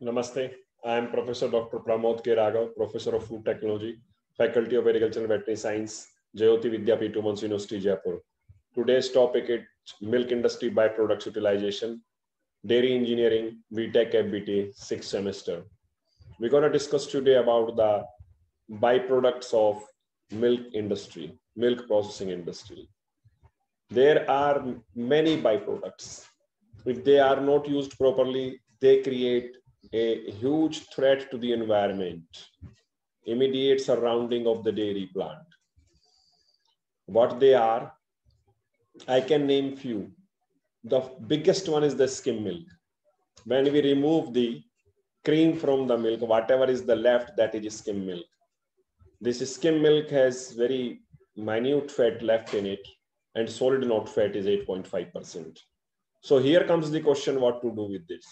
Namaste. I am Professor Dr. Pramod K. Raghav, Professor of Food Technology, Faculty of Agriculture and Veterinary Science, Jayoti Vidyapeeth Women's University, Jaipur. Today's topic is milk industry byproducts utilization, dairy engineering, VTech FBT, sixth semester. We're going to discuss today about the byproducts of milk industry, milk processing industry. There are many byproducts. If they are not used properly, they create a huge threat to the environment, immediate surrounding of the dairy plant. What they are, I can name few. The biggest one is the skim milk. When we remove the cream from the milk, whatever is the left, that is skim milk. This skim milk has very minute fat left in it, and solid not fat is 8.5%. So here comes the question what to do with this.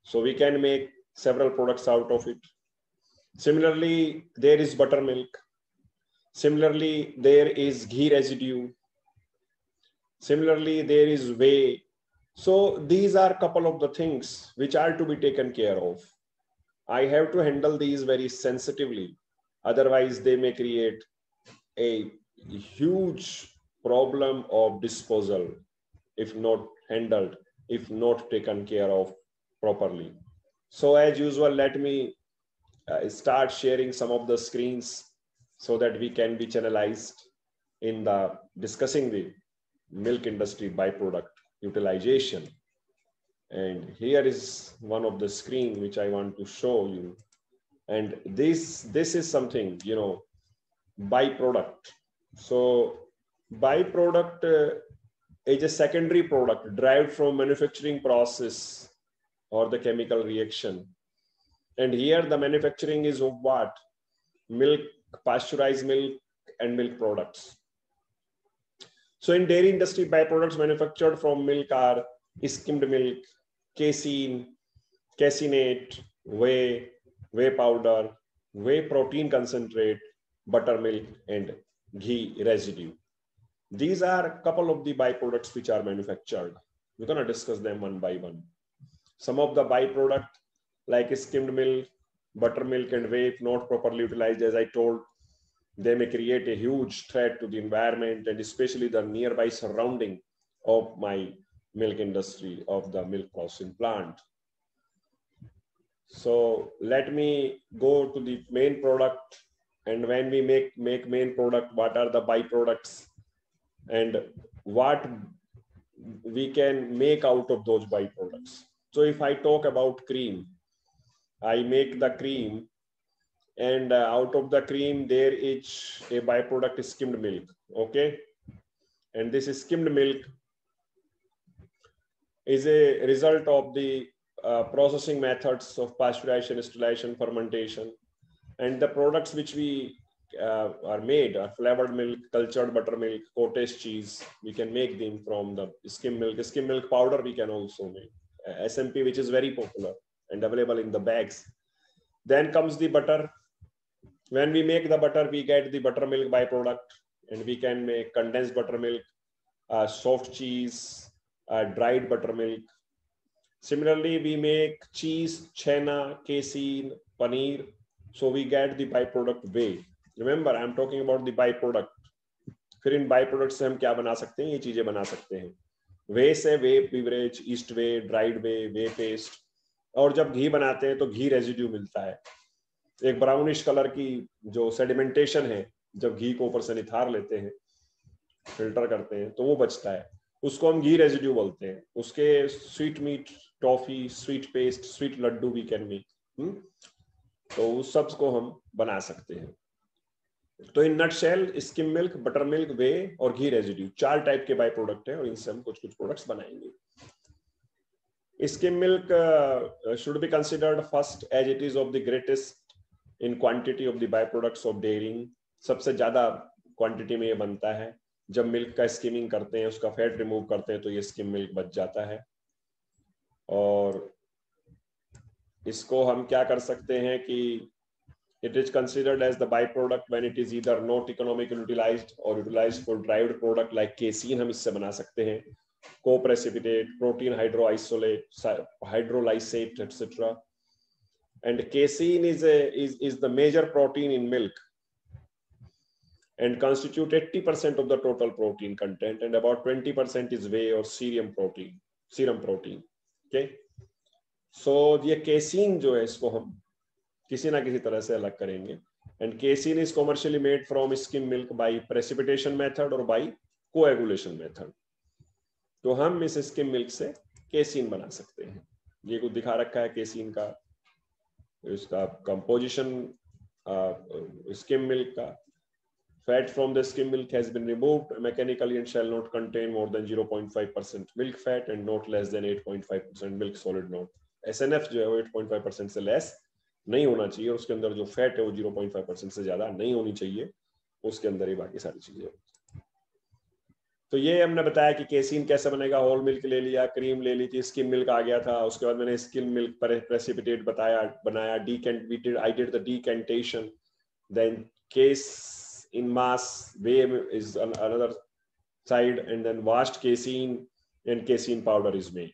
So we can make several products out of it. Similarly, there is buttermilk. Similarly, there is ghee residue. Similarly, there is whey. So these are a couple of the things which are to be taken care of. I have to handle these very sensitively. Otherwise, they may create a huge problem of disposal if not handled, if not taken care of properly. So as usual, let me start sharing some of the screens so that we can be channelized in the discussing the milk industry byproduct utilization. And here is one of the screen which I want to show you. And this is something, byproduct. So byproduct is a secondary product derived from manufacturing process or the chemical reaction. And here the manufacturing is of what? Milk, pasteurized milk and milk products. So in dairy industry, byproducts manufactured from milk are skimmed milk, casein, caseinate, whey, whey powder, whey protein concentrate, buttermilk, and ghee residue. These are a couple of the byproducts which are manufactured. We're going to discuss them one by one. Some of the byproduct like skimmed milk, buttermilk, and whey, if not properly utilized, as I told, they may create a huge threat to the environment and especially the nearby surrounding of my milk industry, of the milk processing plant. So let me go to the main product. And when we make main product, what are the byproducts and what we can make out of those byproducts? So if I talk about cream, I make the cream, and out of the cream, there is a byproduct skimmed milk. Okay. And this skimmed milk is a result of the processing methods of pasteurization, distillation, fermentation. And the products which we are made are flavored milk, cultured buttermilk, cottage cheese. We can make them from the skim milk. Skim milk powder we can also make. SMP, which is very popular and available in the bags. Then comes the butter. When we make the butter, we get the buttermilk byproduct, and we can make condensed buttermilk, soft cheese, dried buttermilk. Similarly, we make cheese, chena, casein, paneer. So we get the byproduct whey. Remember, I am talking about the byproduct. फिर इन byproduct से हम क्या बना सकते हैं? ये चीजें बना सकते हैं. वे से वे beverage, ईस्ट वे, ड्राइड वे पेस्ट. और जब घी बनाते हैं तो घी रेजिड्यू मिलता है. एक ब्राउनिश कलर की जो सेडिमेंटेशन है, जब घी को ऊपर से निथार लेते हैं, फिल्टर करते हैं, तो वो बचता है. उसको हम घी रेजिड्यू बोलते हैं. उसके sweet meat, toffee, sweet paste, sweet laddoo भी कैन मेक. तो उस सब को हम बना सकते हैं. तो in nutshell skim milk, buttermilk, whey और घी रेजिड्यू 4 टाइप के बाय प्रोडक्ट हैं और इनसे हम कुछ प्रोडक्ट्स बनाएंगे. Skim milk should be considered first as it is of the greatest in quantity of the byproducts of dairying. सबसे ज्यादा क्वांटिटी में ये बनता है. जब मिल्क का स्किमिंग करते हैं, उसका फैट रिमूव करते हैं, तो ये स्किम मिल्क बच जाता है. और इसको हम क्या कर सकते हैं कि it is considered as the byproduct when it is either not economically utilized or utilized for derived product like casein. हम इससे बना सकते हैं co-precipitate, protein hydroisolate, hydrolysate, etc. and casein is the major protein in milk and constitute 80% of the total protein content, and about 20% is whey or serum protein. Okay, so ये casein जो है इसको हम किसी ना किसी तरह से अलग करेंगे, and casein is commercially made from skim milk by precipitation method or by coagulation method. तो हम इस स्किम मिल्क से केसिन बना सकते हैं। ये कुछ दिखा रखा है केसिन का, इसका कंपोजिशन स्किम मिल्क का। Fat from the skim milk has been removed mechanically and shall not contain more than 0.5% milk fat and not less than 8.5% milk solid not. SNF जो है वो 8.5% से लेस नहीं होना चाहिए, और उसके अंदर जो फैट है वो 0.5% से ज्यादा नहीं होनी चाहिए, उसके अंदर ही बाकी सारी चीजें। तो ये हमने बताया कि केसिन कैसे बनेगा। होल मिल्क ले लिया, क्रीम ले ली थी, स्किम मिल्क आ गया था, उसके बाद मैंने स्किम मिल्क पर प्रेसिपिटेट बनाया, I did the decantation, then case in mass, whey is on another side, and then washed casein and casein powder is made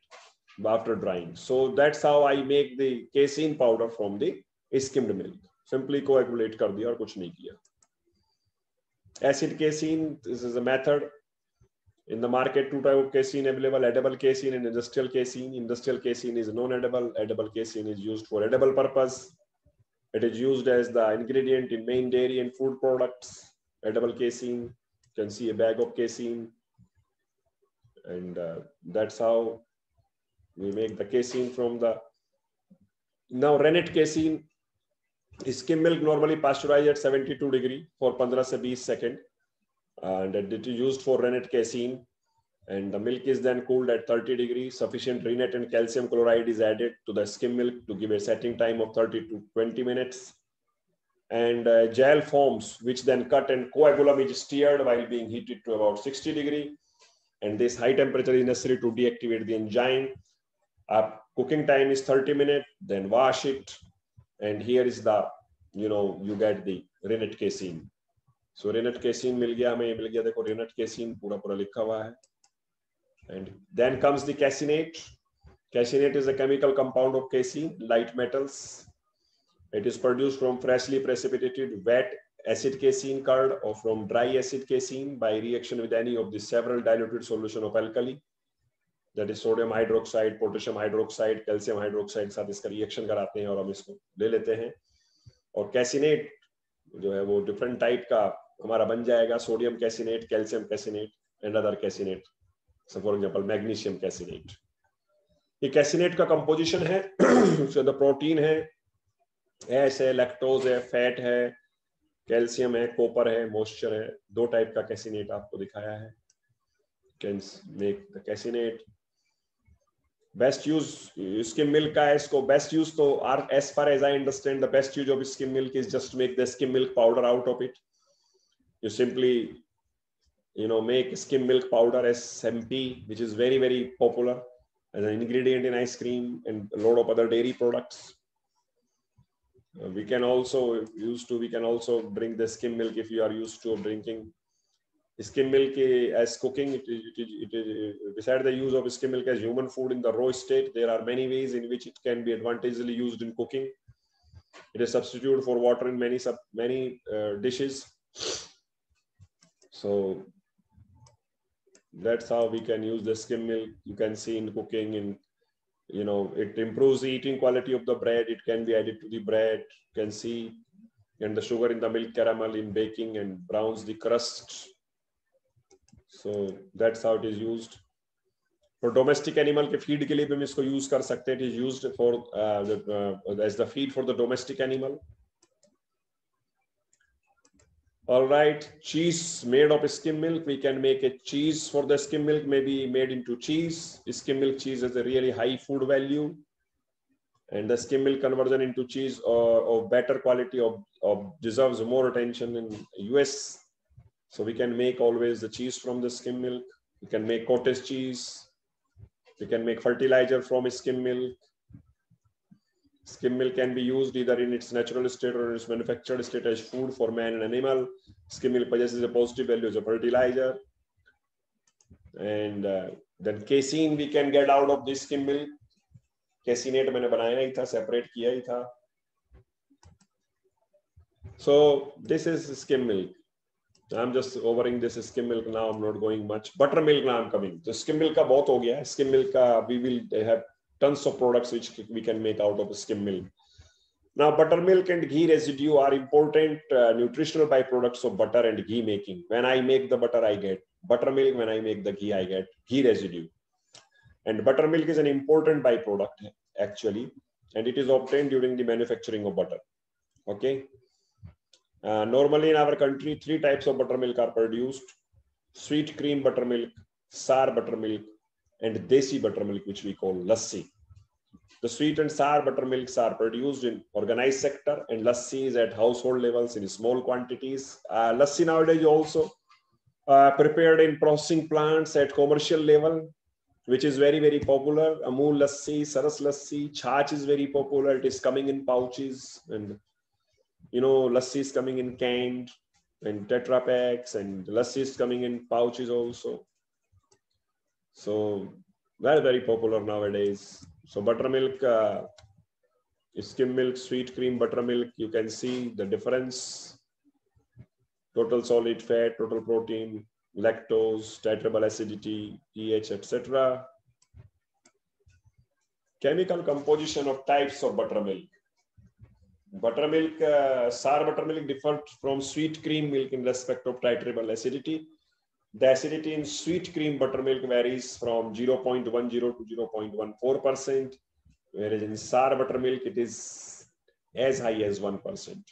after drying. So that's how I make the casein powder from the skimmed milk. Simply coagulate कर दिया और कुछ नहीं किया। Acid casein, this is a method. In the market, two types of casein available: edible casein and industrial casein. Industrial casein is non-edible. Edible casein is used for edible purpose. It is used as the ingredient in main dairy and food products. Edible casein, you can see a bag of casein, and that's how we make the casein from the. Now rennet casein, skim milk normally pasteurized at 72 degree for 15 से 20 seconds, and it is used for rennet casein, and the milk is then cooled at 30 degrees. Sufficient rennet and calcium chloride is added to the skim milk to give a setting time of 30 to 20 minutes. And gel forms, which then cut, and coagulum is stirred while being heated to about 60 degrees. And this high temperature is necessary to deactivate the enzyme. Cooking time is 30 minutes, then wash it. And here is the, you get the rennet casein. So rennet casein मिल गया हमें, मिल गया देखो rennet casein पूरा लिखा हुआ है. And then comes the caseinate. Caseinate is a chemical compound of casein, light metals. It is produced from freshly precipitated wet acid casein curd or from dry acid casein by reaction with any of the several diluted solution of alkali, that is sodium hydroxide, potassium hydroxide, calcium hydroxide, साथ इसका reaction कराते हैं और हम इसको ले लेते हैं। और caseinate जो है वो different type का हमारा बन जाएगा, sodium caseinate, calcium caseinate and other caseinate. So for example magnesium caseinate. ये caseinate का composition है, so the protein है, एस है, लैक्टोज है, फैट है, कैल्शियम है, कॉपर है, मॉइस्चर है। दो टाइप का कैसिनेट आपको दिखाया है। Can make the caseinate. Best use skim milk का है, इसको बेस्ट यूज तो are as far as I understand the best use of skim milk is just make the skim milk powder out of it. You simply make skim milk powder as SMP, which is very very popular as an ingredient in ice cream and a lot of other dairy products. We can also drink the skim milk if you are used to drinking skim milk as cooking. It is beside the use of skim milk as human food in the raw state, there are many ways in which it can be advantageously used in cooking. It is substitute for water in many dishes. So that's how we can use the skim milk. You can see in cooking, in it improves the eating quality of the bread. It can be added to the bread. You can see, and the sugar in the milk caramel in baking and browns the crust. So that's how it is used. For domestic animal के feed के लिए भी हम इसको use कर सकते हैं. It is used for as the feed for the domestic animal. All right, cheese made of skim milk. We can make a cheese for the skim milk, maybe made into cheese. Skim milk cheese has a really high food value, and the skim milk conversion into cheese of better quality of deserves more attention in US. So we can make always the cheese from the skim milk. We can make cottage cheese. We can make fertilizer from skim milk. Skim milk can be used either in its natural state or in its manufactured state as food for man and animal. Skim milk possesses a positive value as a fertilizer. And then casein we can get out of this skim milk. Caseinate मैंने बनाया ही था, separate किया ही था. So this is skim milk. I'm just covering this skim milk now. I'm not going much. Buttermilk now I'm coming. So skim milk का बहुत हो गया. Skim milk का we will have tons of products which we can make out of skim milk. Now buttermilk and ghee residue are important nutritional byproducts of butter and ghee making. When I make the butter, I get buttermilk. When I make the ghee, I get ghee residue. And buttermilk is an important byproduct actually, and it is obtained during the manufacturing of butter. Okay. Normally in our country, 3 types of buttermilk are produced: sweet cream buttermilk, sour buttermilk, and desi buttermilk, which we call lassi. The sweet and sour buttermilks are produced in organized sector, and lassi is at household levels in small quantities. Lassi nowadays also prepared in processing plants at commercial level, which is very, very popular. Amul lassi, Saras lassi, Chach is very popular. It is coming in pouches, and you know, lassi is coming in canned and Tetra packs, and lassi is coming in pouches also. So very, very popular nowadays. So buttermilk, skim milk, sweet cream, buttermilk, you can see the difference. Total solid fat, total protein, lactose, titrable acidity, pH, etc. Chemical composition of types of buttermilk. Buttermilk, sour buttermilk differs from sweet cream milk in respect of titrable acidity. The acidity in sweet cream buttermilk varies from 0.10 to 0.14%, whereas in sour buttermilk it is as high as 1%.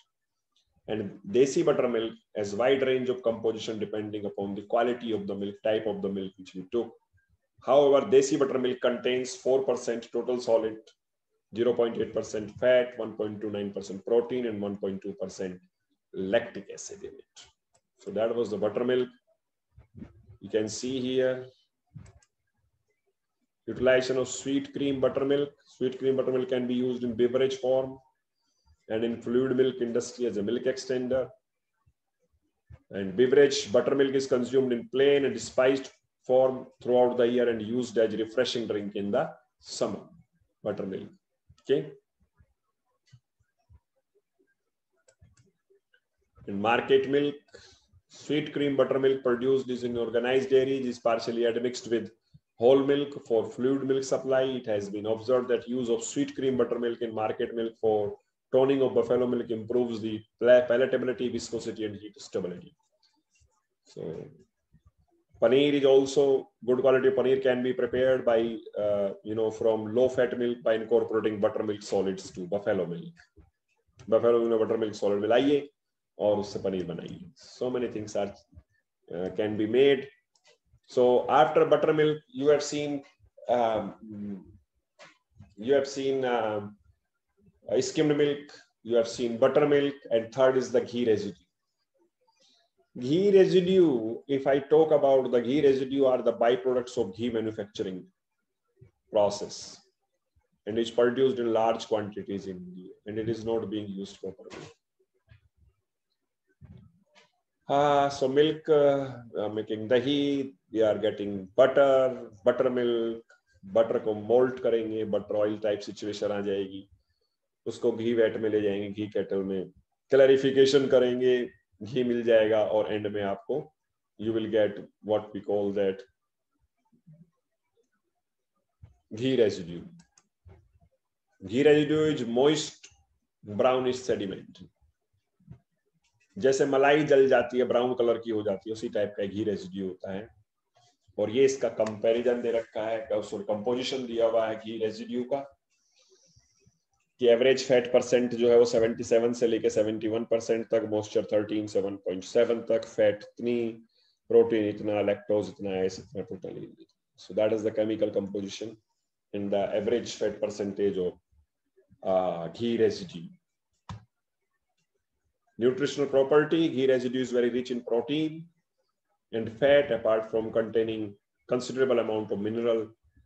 And desi buttermilk has wide range of composition depending upon the quality of the milk, type of the milk which we took. However, desi buttermilk contains 4% total solid, 0.8% fat, 1.29% protein, and 1.2% lactic acid in it. So that was the buttermilk. You can see here utilization of sweet cream buttermilk. Sweet cream buttermilk can be used in beverage form and in fluid milk industry as a milk extender. And beverage buttermilk is consumed in plain and spiced form throughout the year and used as refreshing drink in the summer. Buttermilk. Okay. In market milk, sweet cream buttermilk produced is in organized dairies is partially admixed with whole milk for fluid milk supply. It has been observed that use of sweet cream buttermilk in market milk for toning of buffalo milk improves the palatability, viscosity, and heat stability. So paneer is also good quality. Paneer can be prepared by from low fat milk by incorporating buttermilk solids to buffalo milk. Buffalo milk buttermilk solid मिलाइए और उससे पनीर बनाइए. So many things are can be made. So after buttermilk, you have seen skimmed milk, you have seen buttermilk, and third is the ghee residue. Ghee residue, if I talk about the ghee residue, are the byproducts of ghee manufacturing process, and it's produced in large quantities in India, and it is not being used properly. So milk, making dahi, we are getting butter, buttermilk, butter को moult करेंगे, butter oil type situation आ जाएगी, उसको घी wait में ले जाएंगे, घी kettle में clarification करेंगे, घी मिल जाएगा, और एंड में आपको you will get what we call that ghee residue. Ghee residue is moist brownish sediment. जैसे मलाई जल जाती है, ब्राउन कलर की हो जाती है, उसी टाइप का घी रेजिड्यू होता है. और ये इसका कंपैरिजन दे रखा है, कंपोजिशन दिया हुआ है घी रेजिड्यू का, कि एवरेज फैट परसेंट जो है वो 77 से लेके 71% तक, मॉइस्चर 13 से 1.7 तक, फैट इतनी, प्रोटीन इतना, लैक्टोज इतना, ऐसे इतना totally. So that is the chemical composition in the average fat percentage of ghee residue. Nutritional property, ghee residue is very rich in protein and fat, apart from containing considerable amount of mineral,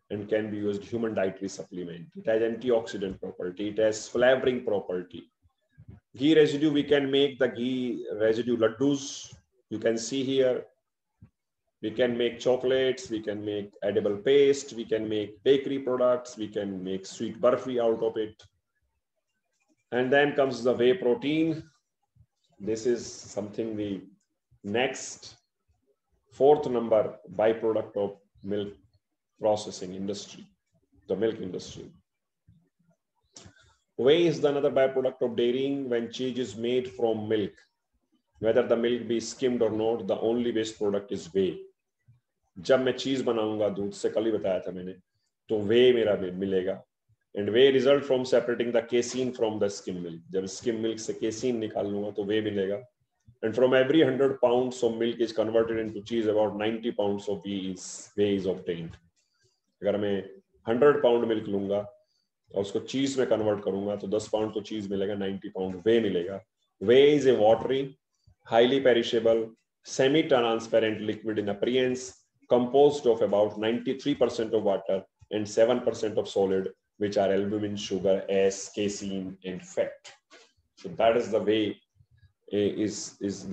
and can be used human dietary supplement. It has antioxidant property, it has flavoring property. Ghee residue, we can make the ghee residue laddus. You can see here, we can make chocolates, we can make edible paste, we can make bakery products, we can make sweet burfi out of it. And then comes the whey protein. this is something the next fourth number byproduct of milk processing industry, the milk industry. Whey is another byproduct of dairying. When cheese is made from milk, whether the milk be skimmed or not, the only waste product is whey. जब मैं चीज बनाऊंगा दूध से, कल ही बताया था मैंने, तो वे मेरा मिलेगा. And whey result from separating the casein from the skim milk. जब स्किम मिल्क से केसीन निकाल लूंगा तो वे मिलेगा. And from every 100 pounds of milk is converted into cheese, about 90 pounds of whey is obtained. अगर मैं 100 pound milk लूंगा और उसको चीज में कन्वर्ट करूंगा तो 10 pound तो चीज मिलेगा, 90 pound वे मिलेगा. Way is a watery, highly perishable, semi-transparent liquid in appearance, composed of about 93% of water and 7% of solid, which are albumin, sugar, as casein, and fat. So that is the way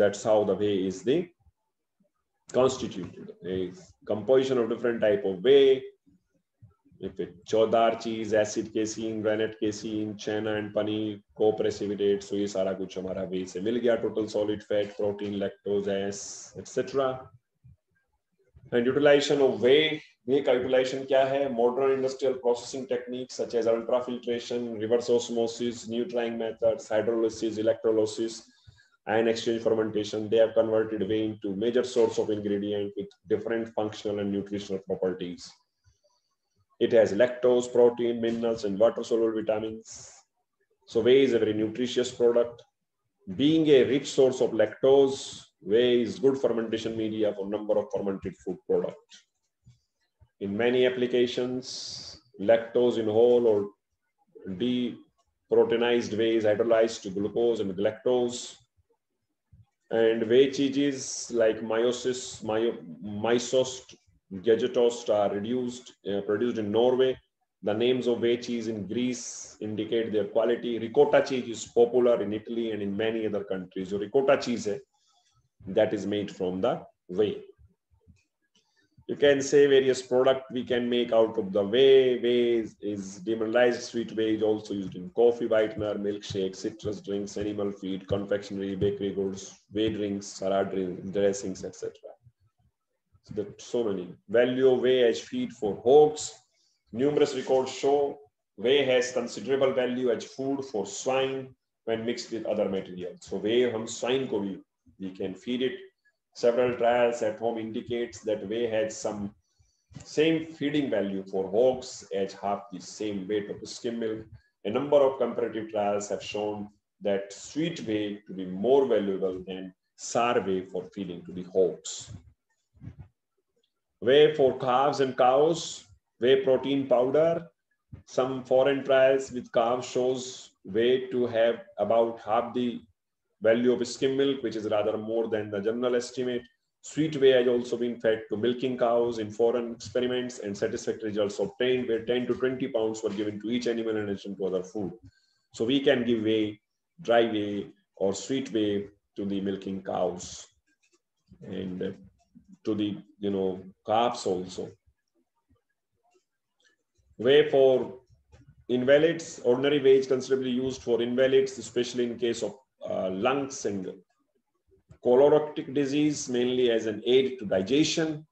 that's how the whey is the constituted. A composition of different type of whey. If it Chavdar cheese, acid casein, granite casein, chena and paneer, co-precipitate, so ये सारा कुछ हमारा whey से मिल गया. Total solid fat, protein, lactose, S, etc. And utilization of whey. whey का utilization क्या है? Modern industrial processing techniques such as ultrafiltration, reverse osmosis, new drying methods, hydrolysis, electrolysis, ion exchange fermentation, they have converted whey into major source of ingredient with different functional and nutritional properties. It has lactose, protein, minerals, and water-soluble vitamins. So whey is a very nutritious product. Being a rich source of lactose, whey is good fermentation media for number of fermented food products. In many applications, lactose in whole or deproteinized whey is hydrolyzed to glucose and galactose. And whey cheeses like Mysost, Gagetost are produced in Norway. The names of whey cheese in Greece indicate their quality. Ricotta cheese is popular in Italy and in many other countries. So ricotta cheese hai, that is made from the whey. You can say various products we can make out of the whey. Whey is demineralized sweet whey is also used in coffee whitener, milkshake, citrus drinks, animal feed, confectionery, bakery goods, whey drinks, salad dressings, etc. So there are so many. Value of whey as feed for hogs. Numerous records show whey has considerable value as food for swine when mixed with other materials. So whey hum swine ko bhi, we can feed it. Several trials at home indicates that whey has some same feeding value for hogs as half the same weight of skim milk. A number of comparative trials have shown that sweet whey to be more valuable than sour whey for feeding to the hogs. Whey for calves and cows, whey protein powder. Some foreign trials with calves shows whey to have about half the value of skim milk, which is rather more than the general estimate. Sweet whey has also been fed to milking cows in foreign experiments, and satisfactory results obtained where 10 to 20 pounds were given to each animal in addition to other food. So we can give whey, dry whey or sweet whey to the milking cows and to the calves also. Whey for invalids. Ordinary whey is considerably used for invalids, especially in case of lungs and colorectal disease, mainly as an aid to digestion.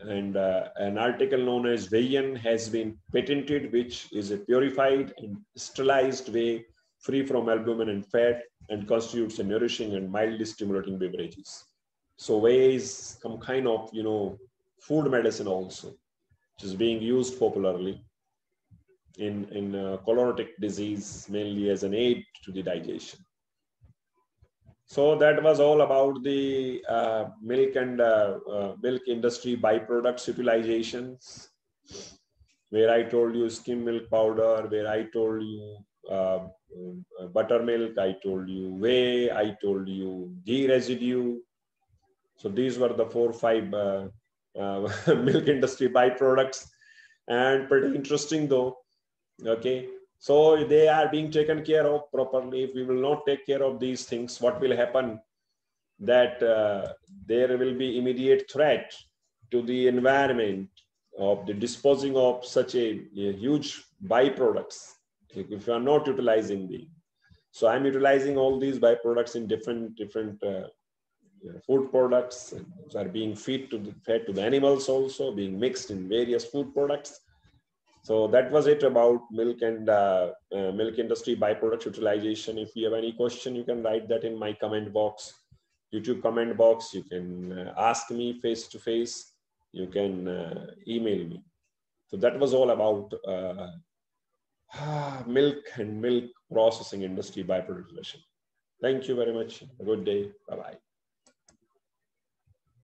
And an article known as Wheyan has been patented, which is a purified and sterilized whey free from albumin and fat and constitutes a nourishing and mildly stimulating beverages. So whey is some kind of, food medicine also, which is being used popularly in colorectal disease, mainly as an aid to the digestion. So that was all about the milk and milk industry byproducts utilizations, where I told you skim milk powder, where I told you buttermilk, I told you whey, I told you ghee residue. So these were the 4 or 5 milk industry byproducts, and pretty interesting though. Okay. So they are being taken care of properly. If we will not take care of these things, what will happen? That there will be immediate threat to the environment of the disposing of such a huge byproducts if you are not utilizing them. So I'm utilizing all these byproducts in different food products, and those are being fed to the animals, also being mixed in various food products. So that was it about milk and milk industry byproduct utilization. If you have any question, you can write that in my comment box, YouTube comment box. You can ask me face to face. You can email me. So that was all about milk and milk processing industry byproduct utilization. Thank you very much. Have a good day. Bye-bye.